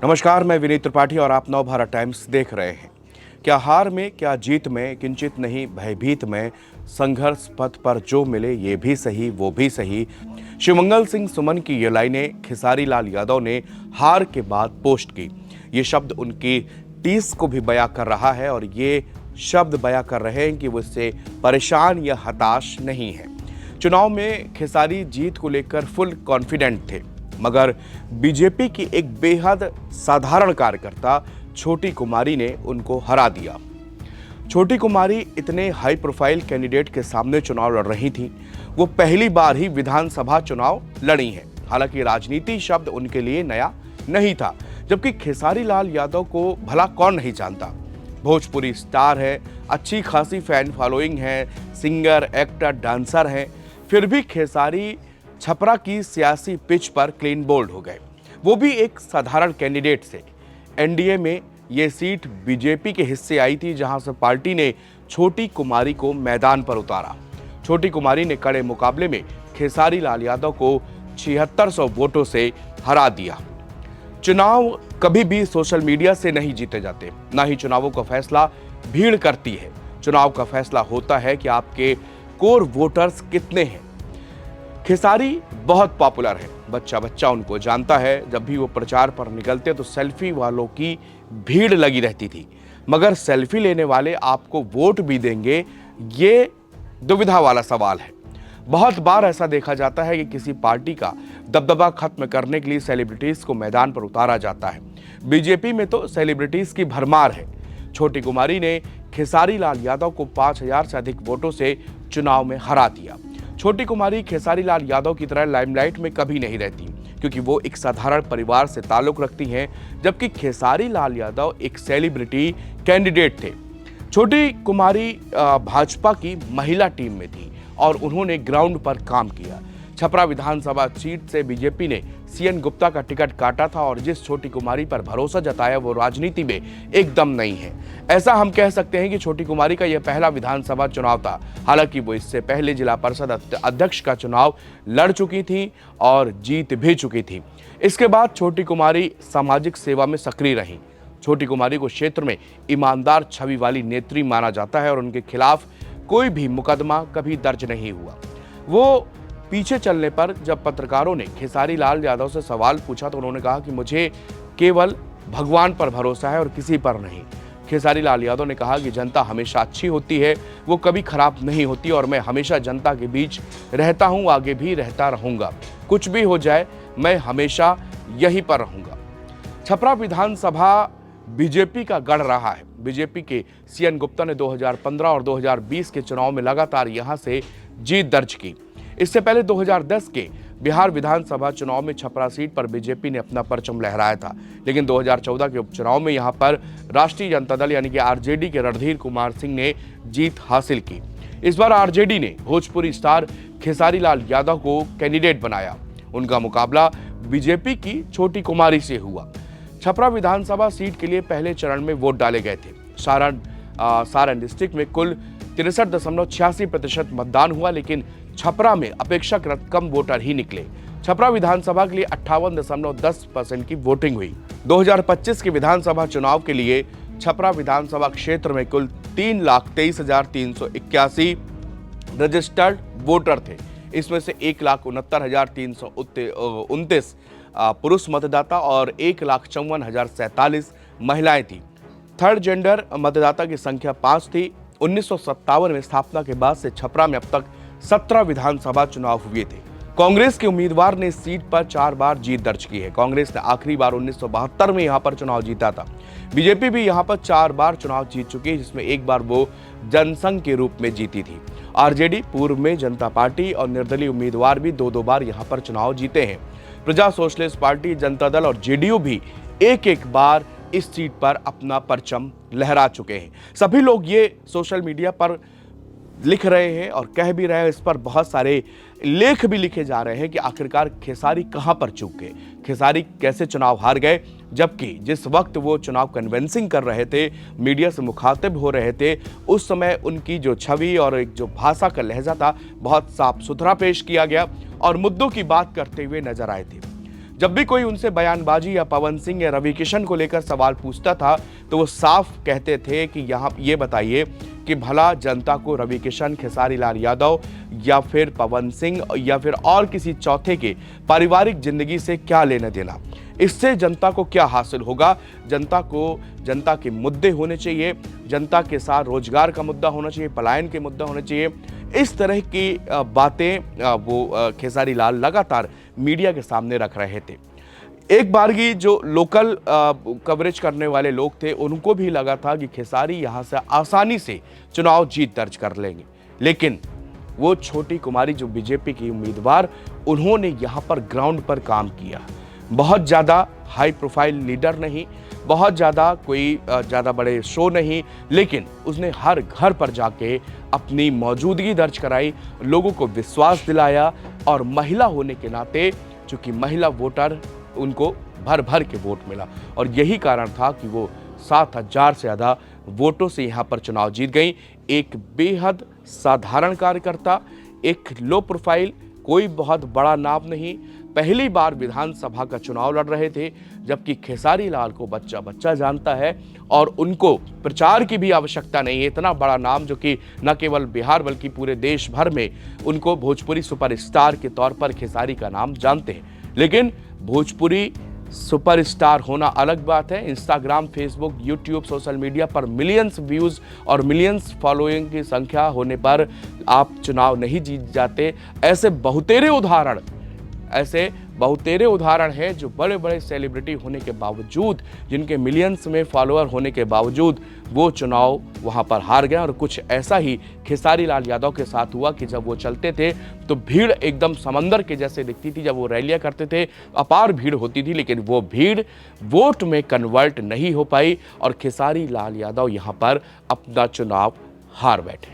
नमस्कार, मैं विनीत त्रिपाठी और आप नवभारत टाइम्स देख रहे हैं। क्या हार में, क्या जीत में, किंचित नहीं भयभीत में, संघर्ष पथ पर जो मिले ये भी सही वो भी सही। शिवमंगल सिंह सुमन की ये लाइनें खेसारी लाल यादव ने हार के बाद पोस्ट की। ये शब्द उनकी टीस को भी बयां कर रहा है और ये शब्द बयां कर रहे हैं कि वो इससे परेशान या हताश नहीं है। चुनाव में खेसारी जीत को लेकर फुल कॉन्फिडेंट थे, मगर बीजेपी की एक बेहद साधारण कार्यकर्ता छोटी कुमारी ने उनको हरा दिया। छोटी कुमारी इतने हाई प्रोफाइल कैंडिडेट के सामने चुनाव लड़ रही थी। वो पहली बार ही विधानसभा चुनाव लड़ी हैं। हालांकि राजनीति शब्द उनके लिए नया नहीं था, जबकि खेसारी लाल यादव को भला कौन नहीं जानता। भोजपुरी स्टार है, अच्छी खासी फैन फॉलोइंग है, सिंगर, एक्टर, डांसर हैं। फिर भी खेसारी छपरा की सियासी पिच पर क्लीन बोल्ड हो गए, वो भी एक साधारण कैंडिडेट से। एनडीए में ये सीट बीजेपी के हिस्से आई थी, जहां से पार्टी ने छोटी कुमारी को मैदान पर उतारा। छोटी कुमारी ने कड़े मुकाबले में खेसारी लाल यादव को 7600 वोटों से हरा दिया। चुनाव कभी भी सोशल मीडिया से नहीं जीते जाते, ना ही चुनावों का फैसला भीड़ करती है। चुनाव का फैसला होता है कि आपके कोर वोटर्स कितने हैं। खेसारी बहुत पॉपुलर है, बच्चा बच्चा उनको जानता है। जब भी वो प्रचार पर निकलते तो सेल्फी वालों की भीड़ लगी रहती थी, मगर सेल्फी लेने वाले आपको वोट भी देंगे, ये दुविधा वाला सवाल है। बहुत बार ऐसा देखा जाता है कि किसी पार्टी का दबदबा खत्म करने के लिए सेलिब्रिटीज को मैदान पर उतारा जाता है। बीजेपी में तो सेलिब्रिटीज की भरमार है। छोटी कुमारी ने खेसारी लाल यादव को 5000 से अधिक वोटों से चुनाव में हरा दिया। छोटी कुमारी खेसारी लाल यादव की तरह लाइमलाइट में कभी नहीं रहती, क्योंकि वो एक साधारण परिवार से ताल्लुक रखती हैं, जबकि खेसारी लाल यादव एक सेलिब्रिटी कैंडिडेट थे। छोटी कुमारी भाजपा की महिला टीम में थी और उन्होंने ग्राउंड पर काम किया। छपरा विधानसभा सीट से बीजेपी ने सीएन गुप्ता का टिकट काटा था और जिस छोटी कुमारी पर भरोसा जताया वो राजनीति में एकदम नहीं है। ऐसा हम कह सकते हैं कि छोटी कुमारी का यह पहला विधानसभा चुनाव था। हालांकि वो इससे पहले जिला परिषद अध्यक्ष का चुनाव लड़ चुकी थी और जीत भी चुकी थी। इसके बाद छोटी कुमारी सामाजिक सेवा में सक्रिय रही। छोटी कुमारी को क्षेत्र में ईमानदार छवि वाली नेत्री माना जाता है और उनके खिलाफ कोई भी मुकदमा कभी दर्ज नहीं हुआ। वो पीछे चलने पर जब पत्रकारों ने खेसारी लाल यादव से सवाल पूछा तो उन्होंने कहा कि मुझे केवल भगवान पर भरोसा है और किसी पर नहीं। खेसारी लाल यादव ने कहा कि जनता हमेशा अच्छी होती है, वो कभी खराब नहीं होती और मैं हमेशा जनता के बीच रहता हूं, आगे भी रहता रहूंगा। कुछ भी हो जाए मैं हमेशा यहीं पर रहूंगा। छपरा विधानसभा बीजेपी का गढ़ रहा है। बीजेपी के सीएन गुप्ता ने 2015 और 2020 के चुनाव में लगातार यहां से जीत दर्ज की। इससे पहले 2010 के बिहार विधानसभा चुनाव में छपरा सीट पर बीजेपी ने अपना परचम लहराया था, लेकिन 2014 के उपचुनाव में यहां पर राष्ट्रीय जनता दल यानी कि आरजेडी के रणधीर कुमार सिंह ने जीत हासिल की। इस बार आरजेडी ने भोजपुरी स्टार खेसारी लाल यादव को कैंडिडेट बनाया। उनका मुकाबला बीजेपी की छोटी कुमारी से हुआ। छपरा विधानसभा सीट के लिए पहले चरण में वोट डाले गए थे। सारण डिस्ट्रिक्ट में कुल 63.86% मतदान हुआ, लेकिन छपरा में अपेक्षाकृत कम वोटर ही निकले। छपरा विधानसभा के लिए 58.10% की वोटिंग हुई। 2025 के विधानसभा चुनाव के लिए छपरा विधानसभा क्षेत्र में कुल 3,23,381 रजिस्टर्ड वोटर थे। इसमें से 1,69,329 पुरुष मतदाता और 1,54,047 महिलाएं थी। थर्ड जेंडर मतदाता की संख्या 5 थी। 1957 में स्थापना के बाद से छपरा में अब तक 17 विधानसभा चुनाव हुए थे। कांग्रेस के उम्मीदवार ने इस सीट पर 4 बार जीत दर्ज की है। कांग्रेस ने आखिरी बार 1972 में यहां पर चुनाव जीता था। बीजेपी भी यहां पर 4 बार चुनाव जीत चुकी है, जिसमें एक बार वो जनसंघ के रूप में जीती थी। आरजेडी, पूर्व में जनता पार्टी और निर्दलीय उम्मीदवार भी 2-2 बार यहां पर चुनाव जीते हैं। प्रजा सोशलिस्ट पार्टी, जनता दल और जेडीयू भी एक बार इस सीट पर अपना परचम लहरा चुके हैं। सभी लोग ये सोशल मीडिया पर लिख रहे हैं और कह भी रहे हैं, इस पर बहुत सारे लेख भी लिखे जा रहे हैं कि आखिरकार खेसारी कहां पर चूक गए, खेसारी कैसे चुनाव हार गए। जबकि जिस वक्त वो चुनाव कन्विंसिंग कर रहे थे, मीडिया से मुखातिब हो रहे थे, उस समय उनकी जो छवि और एक जो भाषा का लहजा था बहुत साफ सुथरा पेश किया गया और मुद्दों की बात करते हुए नजर आए थे। जब भी कोई उनसे बयानबाजी या पवन सिंह या रवि किशन को लेकर सवाल पूछता था तो वो साफ कहते थे कि यहाँ ये बताइए कि भला जनता को रवि किशन, खेसारी लाल यादव या फिर पवन सिंह या फिर और किसी चौथे के पारिवारिक जिंदगी से क्या लेना देना, इससे जनता को क्या हासिल होगा। जनता के मुद्दे होने चाहिए, जनता के साथ रोजगार का मुद्दा होना चाहिए, पलायन के मुद्दा होने चाहिए। इस तरह की बातें वो खेसारी लाल लगातार मीडिया के सामने रख रहे थे। एक बार की जो लोकल कवरेज करने वाले लोग थे उनको भी लगा था कि खेसारी यहाँ से आसानी से चुनाव जीत दर्ज कर लेंगे, लेकिन वो छोटी कुमारी जो बीजेपी की उम्मीदवार, उन्होंने यहाँ पर ग्राउंड पर काम किया। बहुत ज़्यादा हाई प्रोफाइल लीडर नहीं, बहुत ज़्यादा कोई ज़्यादा बड़े शो नहीं, लेकिन उसने हर घर पर जाके अपनी मौजूदगी दर्ज कराई, लोगों को विश्वास दिलाया और महिला होने के नाते, चूंकि महिला वोटर, उनको भर भर के वोट मिला और यही कारण था कि वो 7,000 से ज़्यादा वोटों से यहाँ पर चुनाव जीत गई। एक बेहद साधारण कार्यकर्ता, एक लो प्रोफाइल, कोई बहुत बड़ा नाम नहीं, पहली बार विधानसभा का चुनाव लड़ रहे थे, जबकि खेसारी लाल को बच्चा बच्चा जानता है और उनको प्रचार की भी आवश्यकता नहीं है। इतना बड़ा नाम जो कि न केवल बिहार बल्कि पूरे देश भर में उनको भोजपुरी सुपरस्टार के तौर पर खेसारी का नाम जानते हैं। लेकिन भोजपुरी सुपरस्टार होना अलग बात है। Instagram, Facebook, YouTube, social media पर मिलियंस व्यूज़ और मिलियंस फॉलोइंग की संख्या होने पर आप चुनाव नहीं जीत जाते। ऐसे बहुतेरे उदाहरण हैं जो बड़े बड़े सेलिब्रिटी होने के बावजूद, जिनके मिलियंस में फॉलोअर होने के बावजूद वो चुनाव वहाँ पर हार गए। और कुछ ऐसा ही खेसारी लाल यादव के साथ हुआ कि जब वो चलते थे तो भीड़ एकदम समंदर के जैसे दिखती थी। जब वो रैलियां करते थे अपार भीड़ होती थी, लेकिन वो भीड़ वोट में कन्वर्ट नहीं हो पाई और खेसारी लाल यादव यहाँ पर अपना चुनाव हार बैठे।